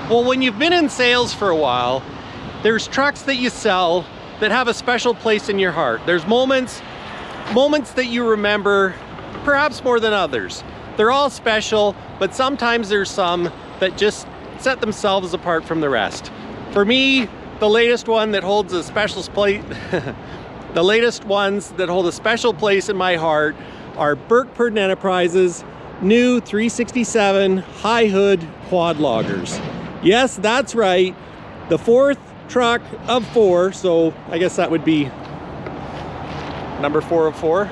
Well, when you've been in sales for a while, there's trucks that you sell that have a special place in your heart. There's moments that you remember, perhaps more than others. They're all special, but sometimes there's some that just set themselves apart from the rest. For me, the latest one that holds a special place, the latest ones that hold a special place in my heart are Burke Purden Enterprises new 367 high hood quad loggers. Yes, that's right. The fourth truck of 4, so I guess that would be number 4 of 4,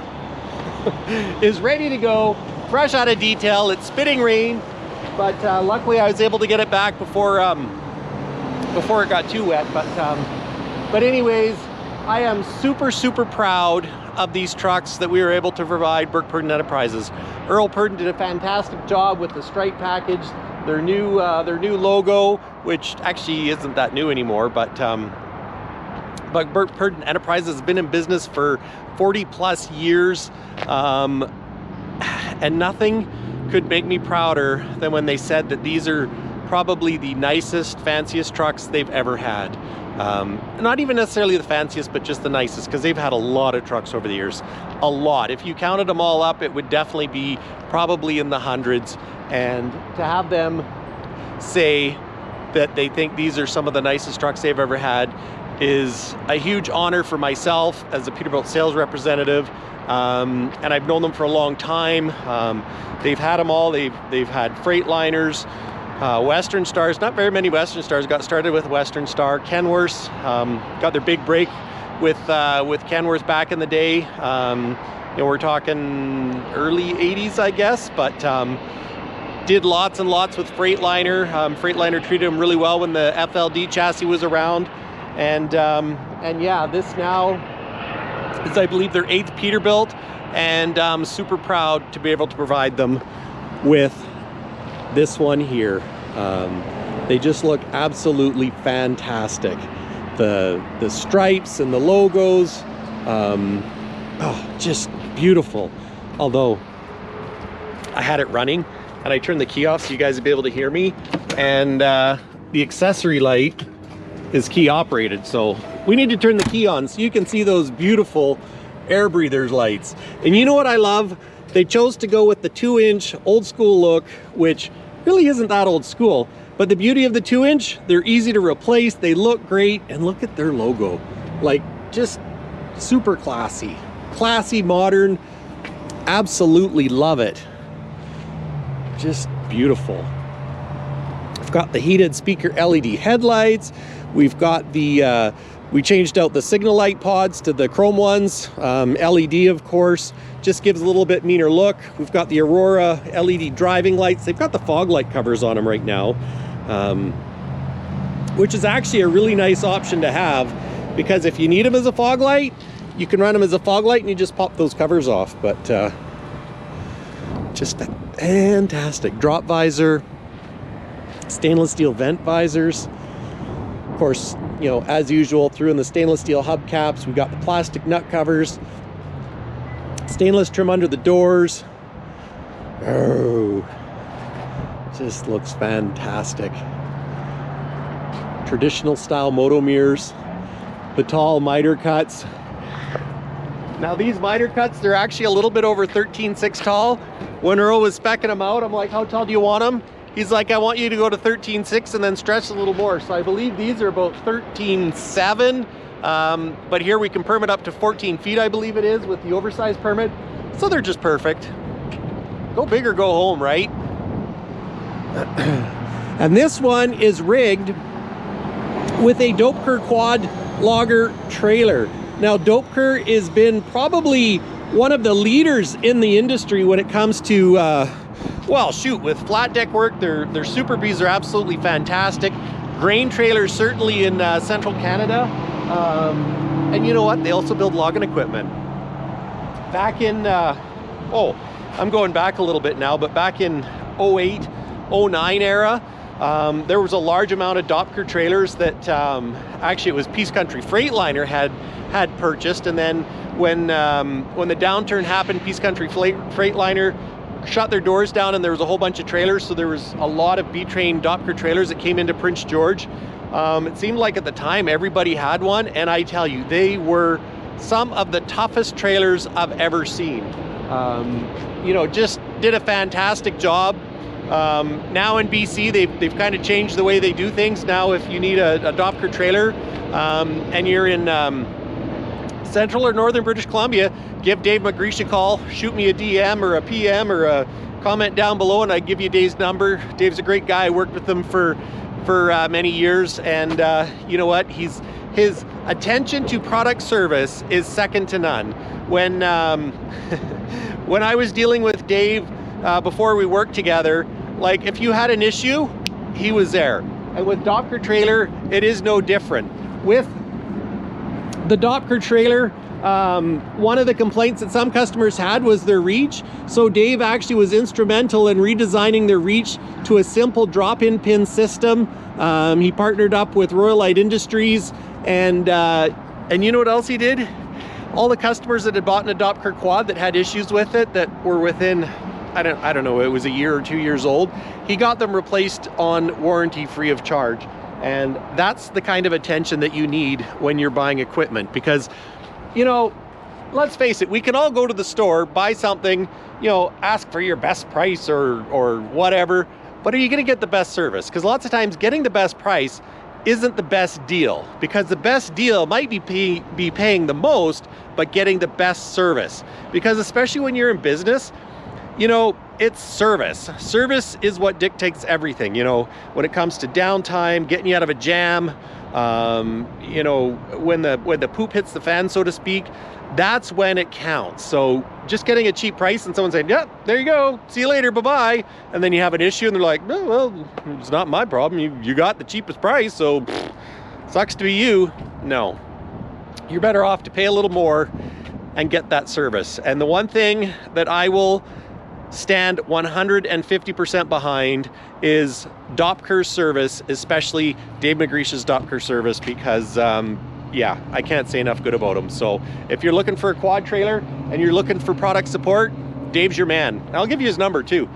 is ready to go, fresh out of detail. It's spitting rain, but luckily I was able to get it back before it got too wet. But anyways, I am super proud of these trucks that we were able to provide Burke Purden Enterprises. Earl Purden did a fantastic job with the stripe package, their new logo, which actually isn't that new anymore, but Burke Purden Enterprises has been in business for 40 plus years, and nothing could make me prouder than when they said that these are probably the nicest, fanciest trucks they've ever had. Not even necessarily the fanciest, but just the nicest, because they've had a lot of trucks over the years. A lot. If you counted them all up, it would definitely be probably in the hundreds. And to have them say that they think these are some of the nicest trucks they've ever had is a huge honor for myself as a Peterbilt sales representative. And I've known them for a long time. They've had them all. They've had Freightliners, Western Stars. Not very many Western Stars. Got started with Western Star. Kenworths got their big break with Kenworth back in the day. You know, we're talking early 80s, I guess, but did lots and lots with Freightliner. Freightliner treated them really well when the FLD chassis was around. And yeah, this now is, I believe, their 8th Peterbilt, and I'm super proud to be able to provide them with this one here. They just look absolutely fantastic. The stripes and the logos, oh, just beautiful. Although I had it running and I turned the key off so you guys would be able to hear me, and the accessory light is key operated, so we need to turn the key on so you can see those beautiful air breathers lights. And you know what I love? They chose to go with the 2-inch old school look, which really isn't that old school, but the beauty of the 2-inch, they're easy to replace, they look great, and look at their logo. Like, just super classy, modern, absolutely love it. Just beautiful. I've got the heated speaker LED headlights. We've got the, we changed out the signal light pods to the chrome ones, LED of course, just gives a little bit meaner look. We've got the Aurora LED driving lights. They've got the fog light covers on them right now, which is actually a really nice option to have, because if you need them as a fog light, you can run them as a fog light and you just pop those covers off. But just fantastic. Drop visor, stainless steel vent visors. Of course, you know, as usual, threw in the stainless steel hubcaps. We got the plastic nut covers, stainless trim under the doors. Oh, just looks fantastic. Traditional style moto mirrors, the tall miter cuts. Now these miter cuts, they're actually a little bit over 13.6 tall. When Earl was speccing them out, I'm like, how tall do you want them? He's like, I want you to go to 13.6 and then stretch a little more. So I believe these are about 13.7, but here we can permit up to 14 feet, I believe it is, with the oversized permit. So they're just perfect. Go big or go home, right? And this one is rigged with a Doepker Quad logger trailer. Now Doepker has been probably one of the leaders in the industry when it comes to well, shoot, with flat deck work. Their Super Bs are absolutely fantastic. Grain trailers certainly in central Canada, and you know what, they also build logging equipment. Back in oh, I'm going back a little bit now, but back in 08, 09 era, there was a large amount of Dopker trailers that actually it was Peace Country Freightliner had purchased, and then when the downturn happened, Peace Country Freightliner shut their doors down and there was a whole bunch of trailers, so there was a lot of B-Train Doepker trailers that came into Prince George. It seemed like at the time everybody had one, and I tell you, they were some of the toughest trailers I've ever seen. You know, just did a fantastic job. Now in BC, they've kind of changed the way they do things. Now if you need a Doepker trailer and you're in Central or Northern British Columbia, give Dave McGreesh a call, shoot me a DM or a PM or a comment down below, and I give you Dave's number. Dave's a great guy. I worked with him for many years, and you know what? His attention to product service is second to none. When when I was dealing with Dave before we worked together, like if you had an issue, he was there. And with Doepker trailer, it is no different. With the Doepker trailer, one of the complaints that some customers had was their reach. So Dave actually was instrumental in redesigning their reach to a simple drop-in pin system. He partnered up with Royal Light Industries, and you know what else he did? All the customers that had bought a Doepker Quad that had issues with it, that were within, I don't know, it was a year or 2 years old, he got them replaced on warranty free of charge. And that's the kind of attention that you need when you're buying equipment, because, you know, let's face it, we can all go to the store, buy something, you know, ask for your best price or whatever, but are you going to get the best service? Because lots of times getting the best price isn't the best deal, because the best deal might be paying the most, but getting the best service. Because especially when you're in business, you know, it's service. Service is what dictates everything, you know, when it comes to downtime, getting you out of a jam, you know, when the poop hits the fan, so to speak, that's when it counts. So just getting a cheap price and someone saying, yeah, there you go, see you later, bye-bye. And then you have an issue and they're like, no, well, it's not my problem. You got the cheapest price, so pff, sucks to be you. No, you're better off to pay a little more and get that service. And the one thing that I will stand 150% behind is Doepker's service, especially Dave McGreesh's Doepker service, because yeah, I can't say enough good about them. So if you're looking for a quad trailer and you're looking for product support, Dave's your man. I'll give you his number too.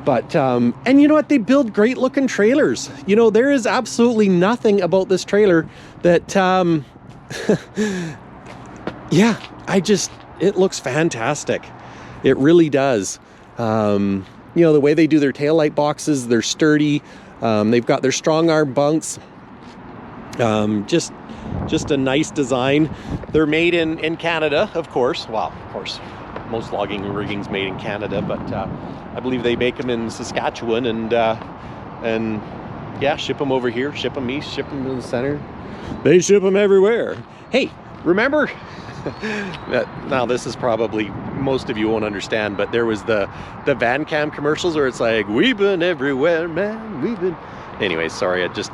But and you know what, they build great looking trailers. You know, there is absolutely nothing about this trailer that yeah, it looks fantastic. It really does. You know, the way they do their taillight boxes, they're sturdy. They've got their strong arm bunks. Just a nice design. They're made in Canada, of course. Well, of course, most logging and rigging's made in Canada, but I believe they make them in Saskatchewan, and yeah, ship them over here, ship them east, ship them to the center. They ship them everywhere. Hey, remember? Now this is probably, most of you won't understand, but there was the van cam commercials where it's like, we've been everywhere, man, we've been. Anyways, sorry, it just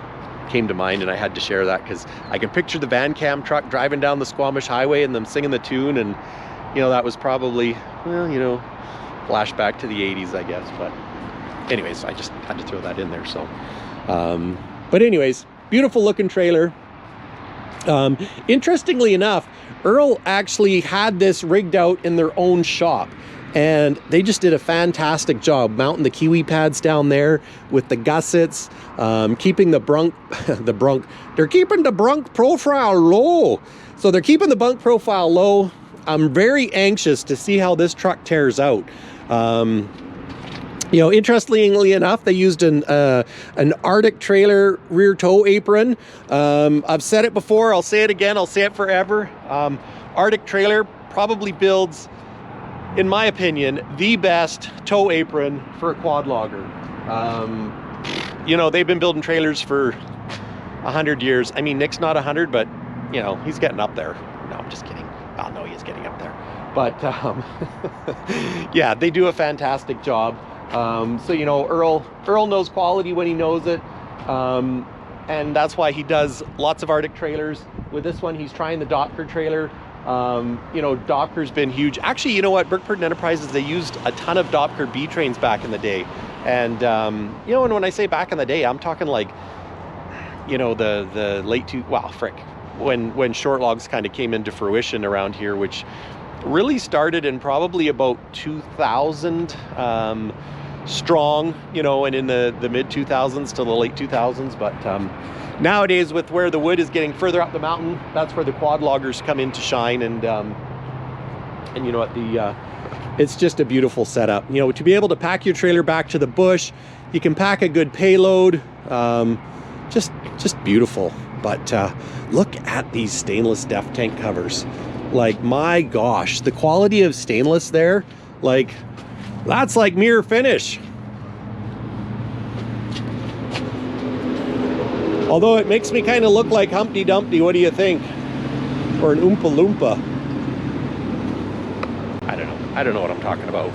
came to mind and I had to share that because I can picture the van cam truck driving down the Squamish Highway and them singing the tune, and you know, that was probably, well, you know, flashback to the 80s, I guess. But anyways, I just had to throw that in there. So but anyways, beautiful looking trailer. Interestingly enough, Earl actually had this rigged out in their own shop, and they just did a fantastic job mounting the kiwi pads down there with the gussets, keeping the they're keeping the brunk profile low. So they're keeping the bunk profile low. I'm very anxious to see how this truck tears out. You know, interestingly enough, they used an Arctic trailer rear tow apron. I've said it before, I'll say it again, I'll say it forever. Arctic trailer probably builds, in my opinion, the best tow apron for a quad logger. You know, they've been building trailers for 100 years. I mean, Nick's not 100, but you know, he's getting up there. No, I'm just kidding. Oh no, he is getting up there. But yeah, they do a fantastic job. So, you know, Earl knows quality when he knows it. And that's why he does lots of Arctic trailers. With this one, he's trying the Dopker trailer. You know, Dopker's been huge. Actually, you know what, Burke, Purden Enterprises, they used a ton of Doepker B trains back in the day. And, you know, and when I say back in the day, I'm talking like, you know, the late when short logs kind of came into fruition around here, which really started in probably about 2000 strong, you know, and in the mid 2000s to the late 2000s. But nowadays, with where the wood is getting further up the mountain, that's where the quad loggers come in to shine. And you know what, it's just a beautiful setup. You know, to be able to pack your trailer back to the bush, you can pack a good payload. Just beautiful. But look at these stainless def tank covers. Like, my gosh, the quality of stainless there, like, that's like mirror finish. Although it makes me kind of look like Humpty Dumpty. What do you think? Or an Oompa Loompa. I don't know what I'm talking about.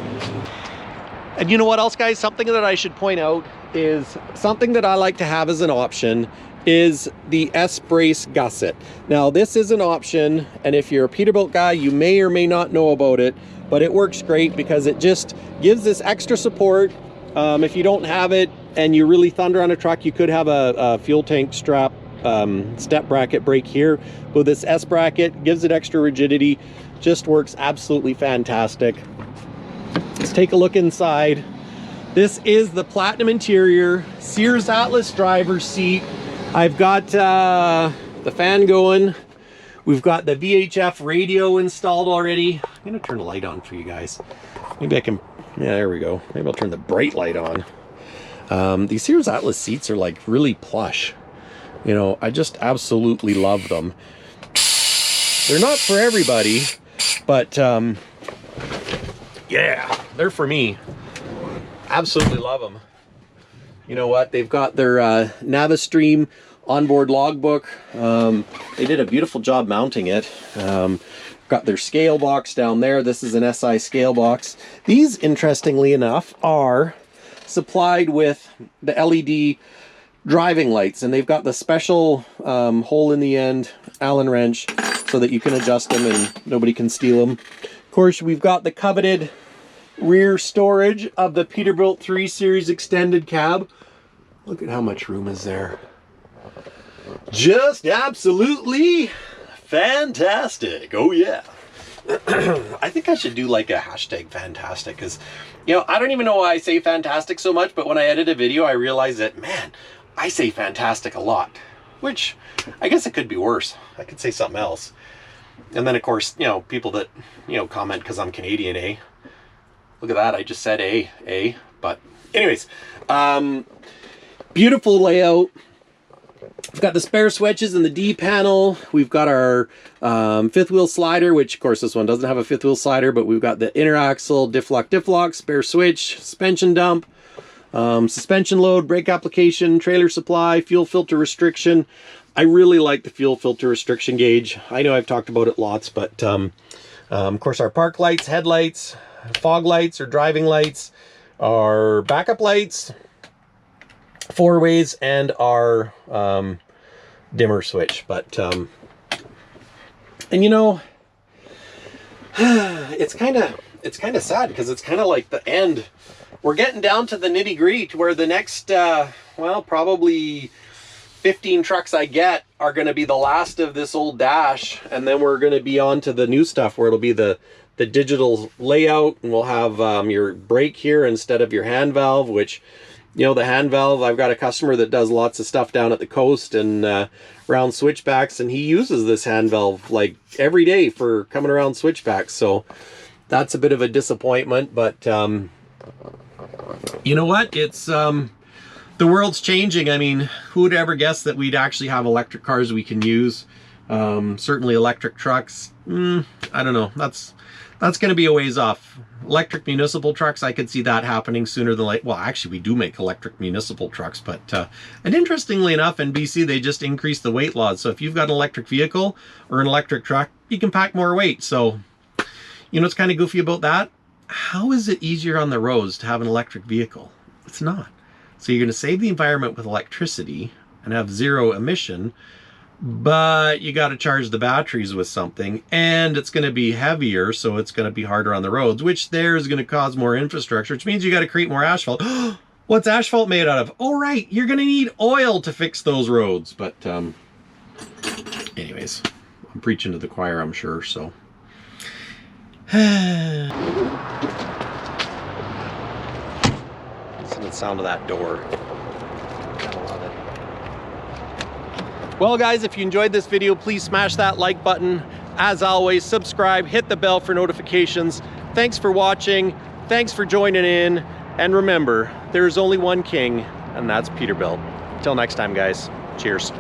And you know what else, guys? Something that I should point out is something that I like to have as an option is the S-brace gusset. Now, this is an option, and if you're a Peterbilt guy, you may or may not know about it, but it works great because it just gives this extra support. If you don't have it and you really thunder on a truck, you could have a fuel tank strap step bracket brake here. With this S bracket, gives it extra rigidity, just works absolutely fantastic. Let's take a look inside. This is the platinum interior, Sears Atlas driver's seat. I've got the fan going. We've got the VHF radio installed already. I'm gonna turn the light on for you guys. Maybe I can, yeah, there we go. Maybe I'll turn the bright light on. These Sears Atlas seats are like really plush. You know, I just absolutely love them. They're not for everybody, but yeah, they're for me. Absolutely love them. You know what? They've got their Navistream onboard logbook. They did a beautiful job mounting it. Got their scale box down there. This is an SI scale box. These, interestingly enough, are supplied with the LED driving lights, and they've got the special hole in the end, Allen wrench, so that you can adjust them and nobody can steal them. Of course, we've got the coveted rear storage of the Peterbilt 3 Series extended cab. Look at how much room is there. Just absolutely fantastic. Oh yeah. I think I should do like a hashtag fantastic, because, you know, I don't even know why I say fantastic so much, but when I edit a video, I realize that, man, I say fantastic a lot, which I guess it could be worse. I could say something else. And then, of course, you know, people that, you know, comment because I'm Canadian, eh? Look at that, I just said A. But anyways, beautiful layout. We've got the spare switches in the D panel. We've got our fifth wheel slider, which of course this one doesn't have a fifth wheel slider, but we've got the inner axle, diff lock, spare switch, suspension dump, suspension load, brake application, trailer supply, fuel filter restriction. I really like the fuel filter restriction gauge. I know I've talked about it lots, but of course our park lights, headlights, fog lights or driving lights, our backup lights, four ways, and our dimmer switch. But and you know, it's kind of sad, because it's kind of like the end. We're getting down to the nitty-gritty, where the next well, probably 15 trucks I get are going to be the last of this old dash, and then we're going to be on to the new stuff, where it'll be the digital layout, and we'll have your brake here instead of your hand valve, which, you know, the hand valve, I've got a customer that does lots of stuff down at the coast and around switchbacks, and he uses this hand valve like every day for coming around switchbacks. So that's a bit of a disappointment, but you know what? It's the world's changing. I mean, who would ever guess that we'd actually have electric cars we can use? Certainly electric trucks. I don't know. That's going to be a ways off. Electric municipal trucks, I could see that happening sooner than later. Well, actually, we do make electric municipal trucks, but and interestingly enough, in BC, they just increased the weight laws. So if you've got an electric vehicle or an electric truck, you can pack more weight. So, you know, it's kind of goofy about that. How is it easier on the roads to have an electric vehicle? It's not. So you're going to save the environment with electricity and have zero emission, but you got to charge the batteries with something, and it's going to be heavier, so it's going to be harder on the roads, which there is going to cause more infrastructure, which means you got to create more asphalt. What's asphalt made out of? Oh, right, you're going to need oil to fix those roads. But anyways, I'm preaching to the choir, I'm sure. So Listen to the sound of that door. Gotta love it. Well guys, if you enjoyed this video, please smash that like button. As always, subscribe, hit the bell for notifications. Thanks for watching. Thanks for joining in. And remember, there is only one king, and that's Peterbilt. Till next time, guys. Cheers.